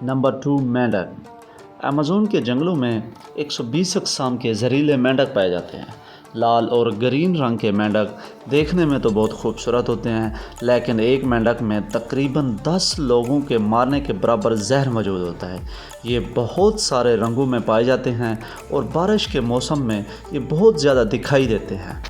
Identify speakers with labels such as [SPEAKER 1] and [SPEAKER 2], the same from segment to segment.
[SPEAKER 1] Number 2 मेंढक। Amazon के जंगलों में 120 अक़साम के जहरीले मेंढक पाए जाते हैं। लाल और ग्रीन रंग के मेंढक देखने में तो बहुत खूबसूरत होते हैं, लेकिन एक मेंढक में तकरीबन 10 लोगों के मारने के बराबर जहर मौजूद होता है। ये बहुत सारे रंगों में पाए जाते हैं और बारिश के मौसम में ये बहुत ज़्यादा दिखाई देते हैं।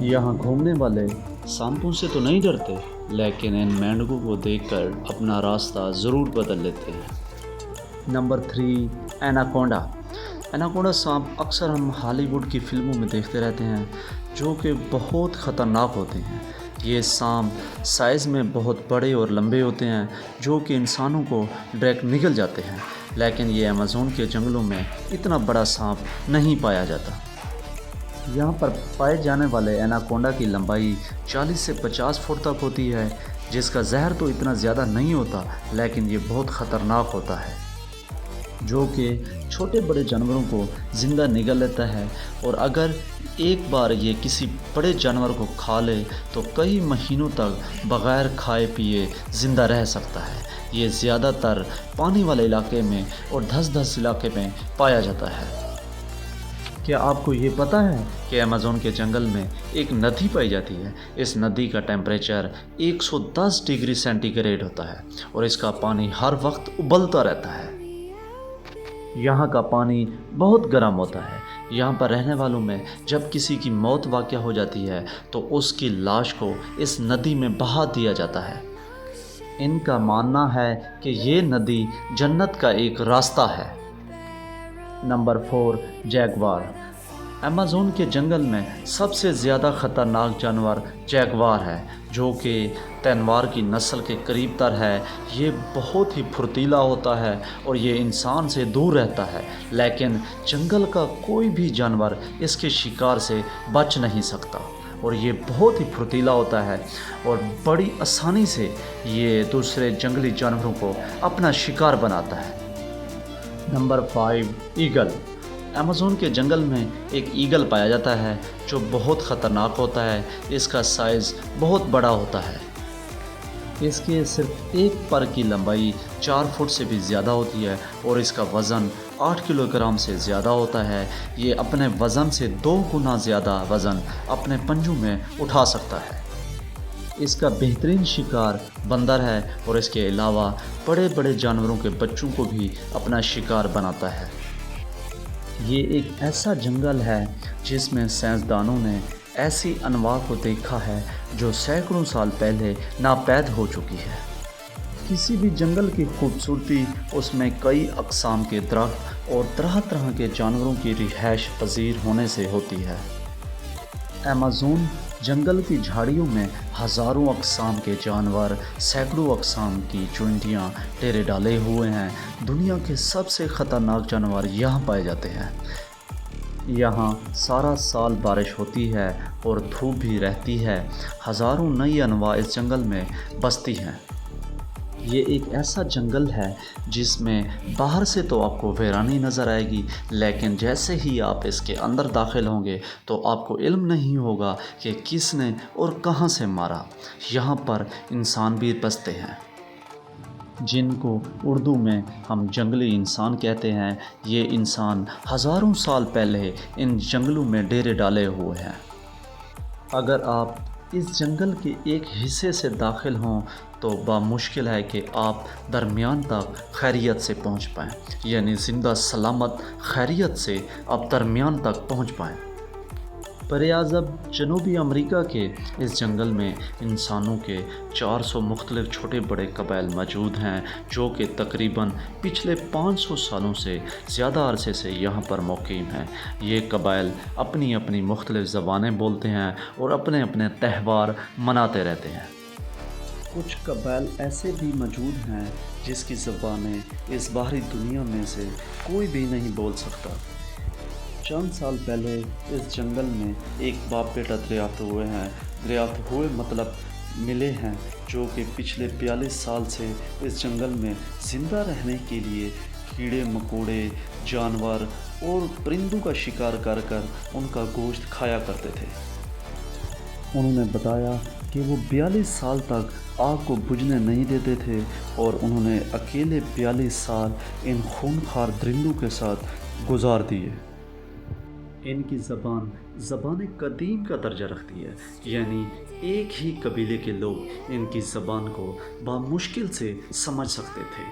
[SPEAKER 1] यहाँ घूमने वाले सांपों से तो नहीं डरते, लेकिन इन मेंढकों को देखकर अपना रास्ता ज़रूर बदल लेते हैं। Number 3 anaconda. एनाकोंडा सांप अक्सर हम हॉलीवुड की फिल्मों में देखते रहते हैं, जो कि बहुत ख़तरनाक होते हैं। ये सांप साइज़ में बहुत बड़े और लंबे होते हैं, जो कि इंसानों को डायरेक्ट निगल जाते हैं, लेकिन ये अमेज़न के जंगलों में इतना बड़ा सांप नहीं पाया जाता। यहाँ पर पाए जाने वाले एनाकोंडा की लंबाई 40 से 50 फुट तक होती है, जिसका जहर तो इतना ज़्यादा नहीं होता, लेकिन ये बहुत ख़तरनाक होता है, जो कि छोटे बड़े जानवरों को ज़िंदा निगल लेता है। और अगर एक बार ये किसी बड़े जानवर को खा ले तो कई महीनों तक बग़ैर खाए पिए ज़िंदा रह सकता है। ये ज़्यादातर पानी वाले इलाके में और धँस इलाके में पाया जाता है। क्या आपको ये पता है कि अमेज़न के जंगल में एक नदी पाई जाती है? इस नदी का टेम्परेचर 110 डिग्री सेंटीग्रेड होता है और इसका पानी हर वक्त उबलता रहता है। यहाँ का पानी बहुत गर्म होता है। यहाँ पर रहने वालों में जब किसी की मौत वाक़या हो जाती है तो उसकी लाश को इस नदी में बहा दिया जाता है। इनका मानना है कि ये नदी जन्नत का एक रास्ता है। Number 4 Jaguar. अमेज़न के जंगल में सबसे ज़्यादा ख़तरनाक जानवर जैगवार है, जो कि तैनवार की नस्ल के करीब तर है। ये बहुत ही फुर्तीला होता है और ये इंसान से दूर रहता है, लेकिन जंगल का कोई भी जानवर इसके शिकार से बच नहीं सकता। और ये बहुत ही फुर्तीला होता है और बड़ी आसानी से ये दूसरे जंगली जानवरों को अपना शिकार बनाता है। Number 5 eagle. अमेज़न के जंगल में एक ईगल पाया जाता है, जो बहुत ख़तरनाक होता है। इसका साइज़ बहुत बड़ा होता है। इसके सिर्फ एक पर की लंबाई 4 फुट से भी ज़्यादा होती है और इसका वज़न 8 किलोग्राम से ज़्यादा होता है। ये अपने वज़न से 2 गुना ज़्यादा वज़न अपने पंजों में उठा सकता है। इसका बेहतरीन शिकार बंदर है और इसके अलावा बड़े बड़े जानवरों के बच्चों को भी अपना शिकार बनाता है। ये एक ऐसा जंगल है जिसमें साइंसदानों ने ऐसी अनवा को देखा है जो सैकड़ों साल पहले नापैद हो चुकी है। किसी भी जंगल की खूबसूरती उसमें कई अक़साम के दरख्त और तरह तरह के जानवरों की रिहाइश पजीर होने से होती है। अमेज़न जंगल की झाड़ियों में हज़ारों अक़साम के जानवर, सैकड़ों अक़साम की चुंटियाँ डेरे डाले हुए हैं। दुनिया के सबसे ख़तरनाक जानवर यहाँ पाए जाते हैं। यहाँ सारा साल बारिश होती है और धूप भी रहती है। हज़ारों नई अनवा इस जंगल में बसती हैं। ये एक ऐसा जंगल है जिसमें बाहर से तो आपको वीरानी नज़र आएगी, लेकिन जैसे ही आप इसके अंदर दाखिल होंगे तो आपको इल्म नहीं होगा कि किसने और कहाँ से मारा। यहाँ पर इंसान भी बसते हैं, जिनको उर्दू में हम जंगली इंसान कहते हैं। ये इंसान हज़ारों साल पहले इन जंगलों में डेरे डाले हुए हैं। अगर आप इस जंगल के एक हिस्से से दाखिल हों तो बामुश्किल है कि आप दरमियान तक खैरियत से पहुंच पाएँ, यानी ज़िंदा सलामत खैरियत से आप दरमियान तक पहुंच पाएँ। बरअज़ब जनूबी अमेरिका के इस जंगल में इंसानों के 400 मुख्तलिफ छोटे बड़े कबाइल मौजूद हैं, जो कि तकरीबन पिछले 500 सालों से ज़्यादा अरसे से यहाँ पर मुक़ीम हैं। ये कबाइल अपनी अपनी मुख्तलिफ ज़बानें बोलते हैं और अपने अपने त्यौहार मनाते रहते हैं। कुछ कबाइल ऐसे भी मौजूद हैं जिसकी ज़बानें इस बाहरी दुनिया में से कोई भी नहीं बोल सकता। चंद साल पहले इस जंगल में एक बाप बेटा दरियाफ्त हुए हैं। दरियाफ्त हुए मतलब मिले हैं, जो कि पिछले 42 साल से इस जंगल में ज़िंदा रहने के लिए कीड़े मकोड़े, जानवर और परिंदों का शिकार कर कर उनका गोश्त खाया करते थे। उन्होंने बताया कि वो 42 साल तक आग को बुझने नहीं देते थे और उन्होंने अकेले 42 साल इन खूनखार दरिंदों के साथ गुजार दिए। इनकी ज़बान कदीम का दर्जा रखती है, यानी एक ही कबीले के लोग इनकी ज़बान को बामुश्किल से समझ सकते थे।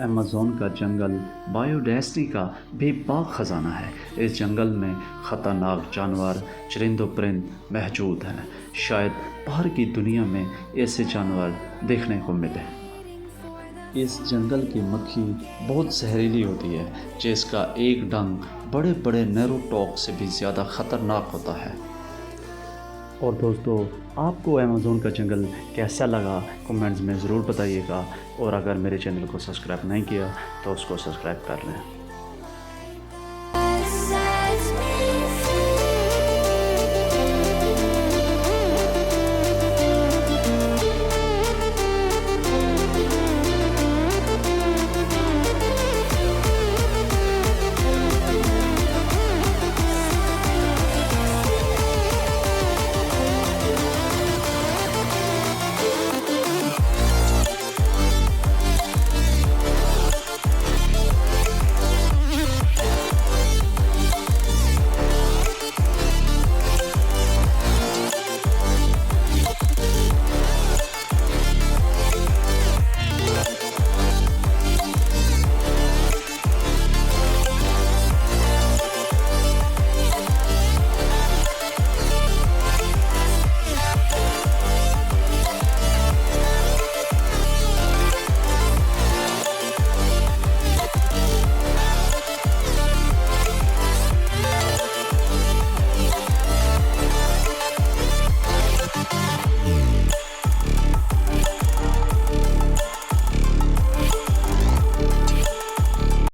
[SPEAKER 1] अमेज़न का जंगल बायोडायवर्सिटी का बेबाक ख़जाना है। इस जंगल में ख़तरनाक जानवर, चरिंद परिंद मौजूद हैं। शायद बाहर की दुनिया में ऐसे जानवर देखने को मिले। इस जंगल की मक्खी बहुत जहरीली होती है, जिसका एक डंक बड़े बड़े नैरोटॉक्स से भी ज़्यादा ख़तरनाक होता है। और दोस्तों, आपको अमेज़न का जंगल कैसा लगा कमेंट्स में ज़रूर बताइएगा, और अगर मेरे चैनल को सब्सक्राइब नहीं किया तो उसको सब्सक्राइब कर लें।